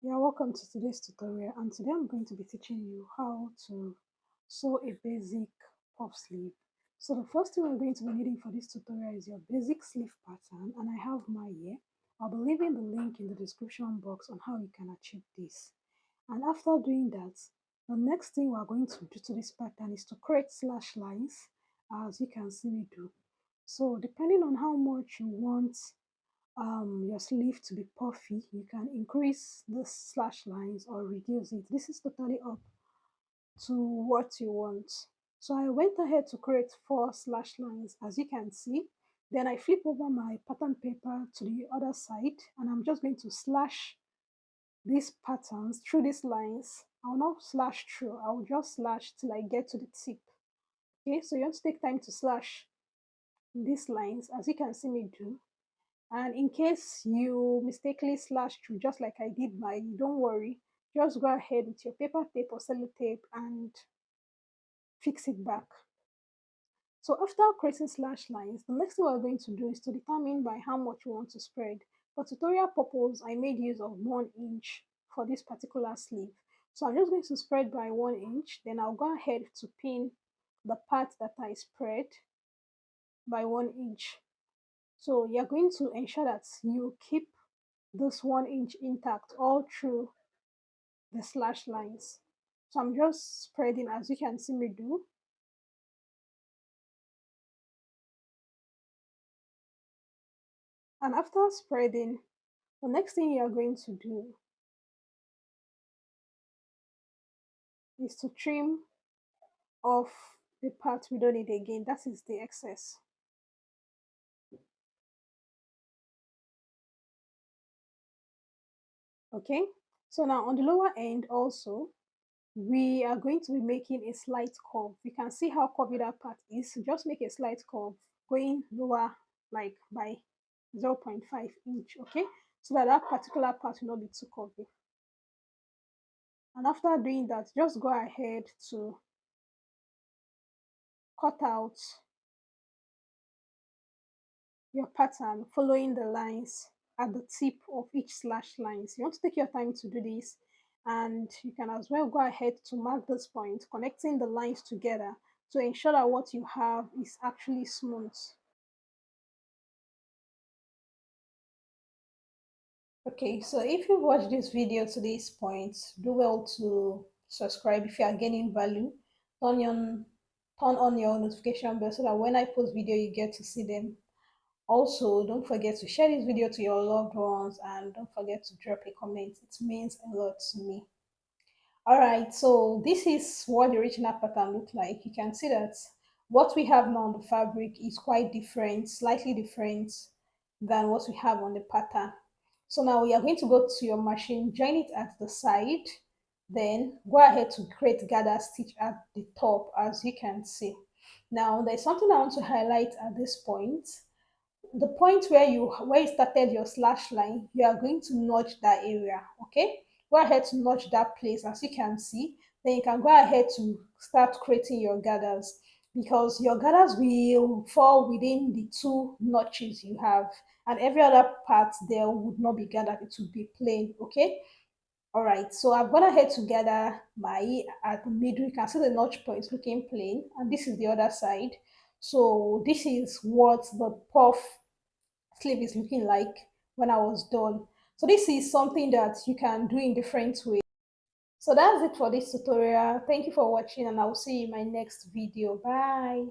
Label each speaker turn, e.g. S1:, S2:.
S1: Yeah, welcome to today's tutorial, and today I'm going to be teaching you how to sew a basic puff sleeve. So the first thing we're going to be needing for this tutorial is your basic sleeve pattern, and I have mine here. I'll be leaving the link in the description box on how you can achieve this. And after doing that, the next thing we're going to do to this pattern is to create slash lines, as you can see me do. So depending on how much you want your sleeve to be puffy, you can increase the slash lines or reduce it. This is totally up to what you want. So I went ahead to create 4 slash lines, as you can see. Then I flip over my pattern paper to the other side, and I'm just going to slash these patterns through these lines. I'll not slash through, I'll just slash till I get to the tip. Okay, so you have to take time to slash these lines, as you can see me do. And in case you mistakenly slash through, just like I did mine, don't worry. Just go ahead with your paper tape or sellotape and fix it back. So after creating slash lines, the next thing we're going to do is to determine by how much we want to spread. For tutorial purpose, I made use of 1 inch for this particular sleeve. So I'm just going to spread by 1 inch, then I'll go ahead to pin the part that I spread by 1 inch. So you're going to ensure that you keep this 1 inch intact all through the slash lines. So I'm just spreading, as you can see me do. And after spreading, the next thing you're going to do is to trim off the part we don't need again, that is the excess. Okay, so now on the lower end also, we are going to be making a slight curve. You can see how curvy that part is. So just make a slight curve going lower, like by 0.5 inch, okay, so that that particular part will not be too curvy. And after doing that, just go ahead to cut out your pattern following the lines at the tip of each slash lines. You want to take your time to do this, and you can as well go ahead to mark this point, connecting the lines together to ensure that what you have is actually smooth. Okay, so if you watched this video to this point, do well to subscribe if you are gaining value. Turn on turn on your notification bell so that when I post video you get to see them. Also, don't forget to share this video to your loved ones, and don't forget to drop a comment. It means a lot to me. All right, so this is what the original pattern looked like. You can see that what we have now on the fabric is quite different, slightly different than what we have on the pattern. So now we are going to go to your machine, join it at the side, then go ahead to create gather stitch at the top, as you can see. Now there's something I want to highlight at this point. The point where you started your slash line, you are going to notch that area. Okay, go ahead to notch that place, as you can see. Then you can go ahead to start creating your gathers, because your gathers will fall within the 2 notches you have, and every other part there would not be gathered, it would be plain. Okay, all right, so I've gone ahead to gather my at the middle. You can see the notch point looking plain, and this is the other side. So this is what the puff sleeve is looking like when I was done. So this is something that you can do in different ways. So that's it for this tutorial. Thank you for watching, and I will see you in my next video. Bye.